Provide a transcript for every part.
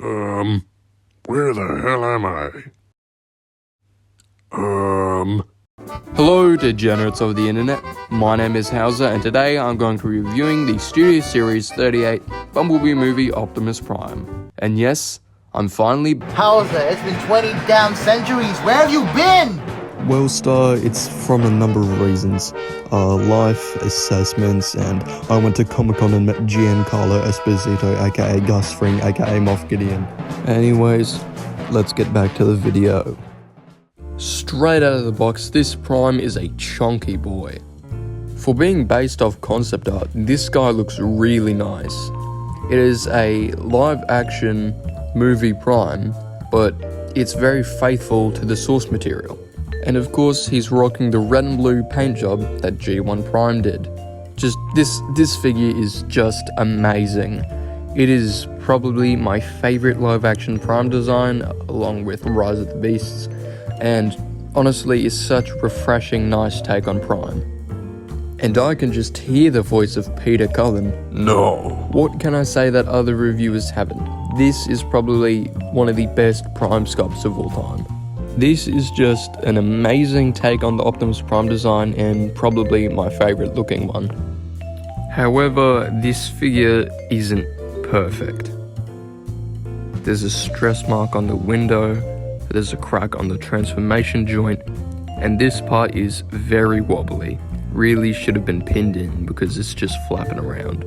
Where the hell am I? Hello, degenerates of the internet. My name is Hauser, and today I'm going to be reviewing the Studio Series 38 Bumblebee movie Optimus Prime. And yes, I'm finally... Hauser, it's been 20 damn centuries. Where have you been? Well, Star, it's from a number of reasons. Life, assessments, and I went to Comic-Con and met Giancarlo Esposito, aka Gus Fring, aka Moff Gideon. Anyways, let's get back to the video. Straight out of the box, this Prime is a chunky boy. For being based off concept art, this guy looks really nice. It is a live-action movie Prime, but it's very faithful to the source material. And of course, he's rocking the red and blue paint job that G1 Prime did. Just this figure is just amazing. It is probably my favorite live-action Prime design, along with Rise of the Beasts, and honestly is such a refreshing, nice take on Prime. And I can just hear the voice of Peter Cullen. No. What can I say that other reviewers haven't? This is probably one of the best Prime sculpts of all time. This is just an amazing take on the Optimus Prime design and probably my favorite looking one. However, this figure isn't perfect. There's a stress mark on the window, there's a crack on the transformation joint, and this part is very wobbly. Really should have been pinned in because it's just flapping around.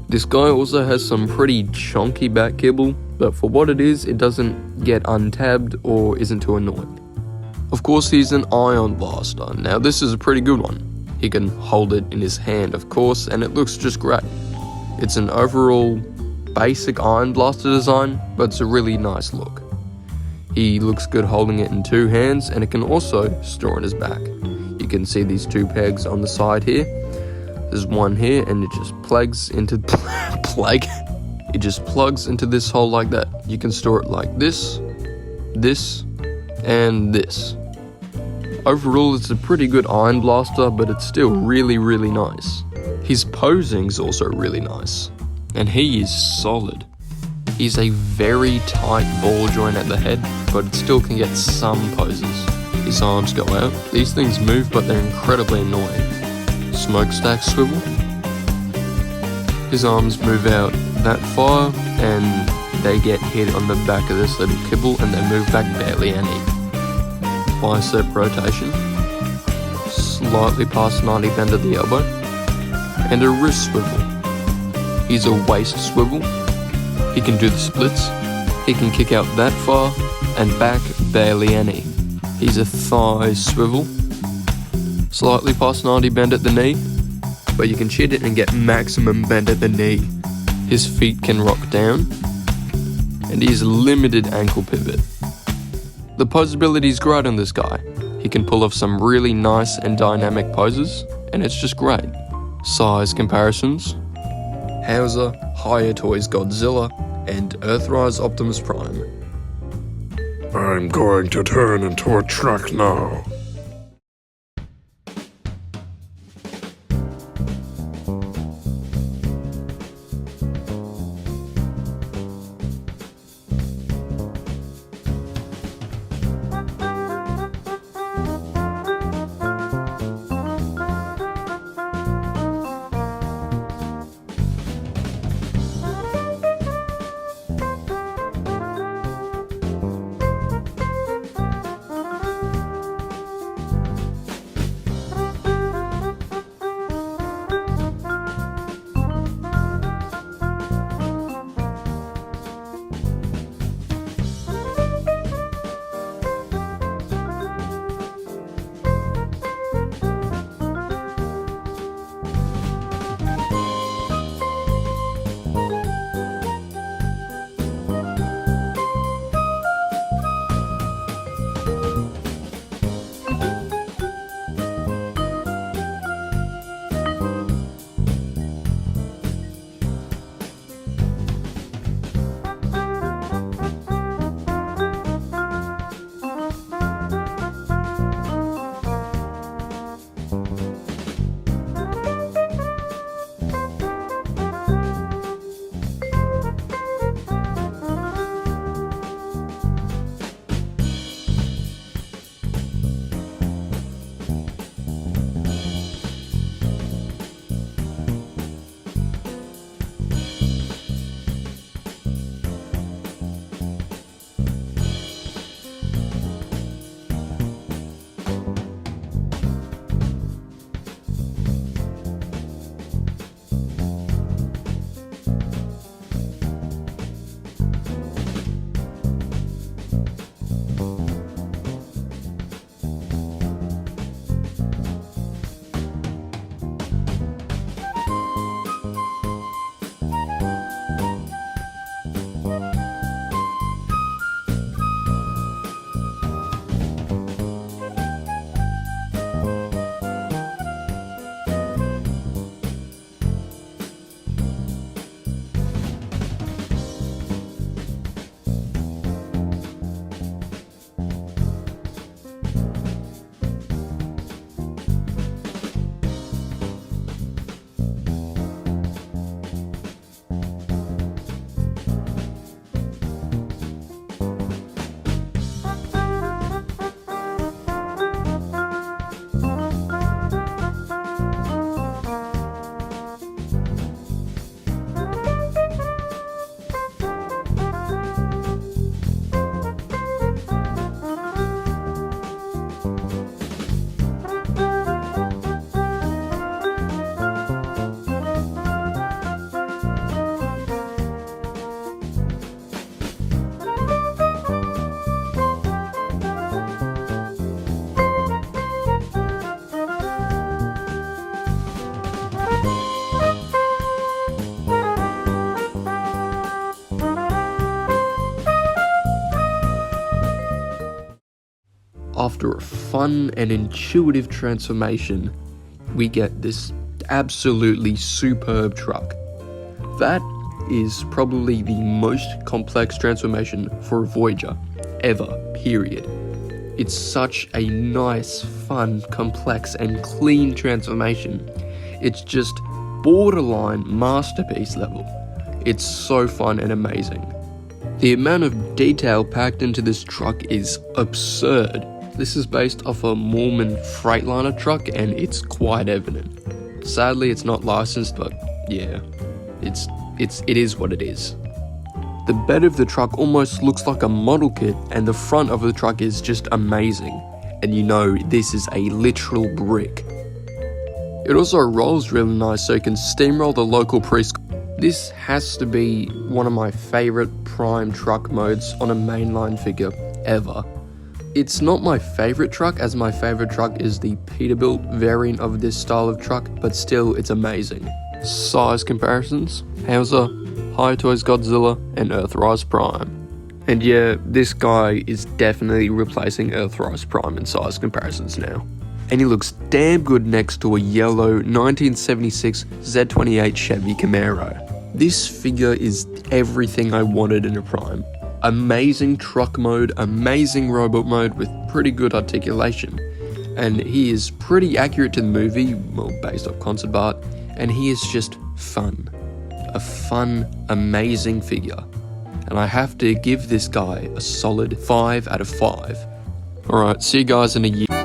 This guy also has some pretty chunky back kibble, but for what it is, it doesn't get untabbed or isn't too annoying. Of course, he's an ion blaster. Now this is a pretty good one. He can hold it in his hand, of course, and it looks just great. It's an overall basic ion blaster design, but it's a really nice look. He looks good holding it in two hands, and it can also store on his back. You can see these two pegs on the side here. There's one here, and it just plugs into It just plugs into this hole like that. You can store it like this, this, and this. Overall, it's a pretty good iron blaster, but it's still really, really nice. His posing's also really nice, and he is solid. He's a very tight ball joint at the head, but it still can get some poses. His arms go out. These things move, but they're incredibly annoying. Smokestack swivel. His arms move out that far, and they get hit on the back of this little kibble, and they move back barely any. Bicep rotation. Slightly past 90 bend at the elbow. And a wrist swivel. He's a waist swivel. He can do the splits, he can kick out that far, and back barely any. He's a thigh swivel, slightly past 90 bend at the knee, but you can cheat it and get maximum bend at the knee. His feet can rock down, and he's a limited ankle pivot. The posability is great on this guy. He can pull off some really nice and dynamic poses, and it's just great. Size comparisons. Hauser, Hiya Toys Godzilla, and Earthrise Optimus Prime. I'm going to turn into a truck now. after a fun and intuitive transformation, we get this absolutely superb truck. That is probably the most complex transformation for a Voyager ever, period. It's such a nice, fun, complex, and clean transformation. It's just borderline masterpiece level. It's so fun and amazing. The amount of detail packed into this truck is absurd. This is based off a Mormon Freightliner truck, and it's quite evident. Sadly, it's not licensed, but yeah, it is what it is. The bed of the truck almost looks like a model kit, and the front of the truck is just amazing. And you know, this is a literal brick. It also rolls really nice, so you can steamroll the local preschool. This has to be one of my favorite prime truck modes on a mainline figure ever. It's not my favorite truck, as my favorite truck is the Peterbilt variant of this style of truck, but still, it's amazing. Size comparisons: Hauser, Hi Toys Godzilla, and Earthrise Prime. And yeah, this guy is definitely replacing Earthrise Prime in size comparisons now. And he looks damn good next to a yellow 1976 Z28 Chevy Camaro. This figure is everything I wanted in a Prime. Amazing truck mode, amazing robot mode with pretty good articulation. And he is pretty accurate to the movie, well, based off concept art, and he is just fun. A fun, amazing figure. And I have to give this guy a solid 5 out of 5. Alright, see you guys in a year.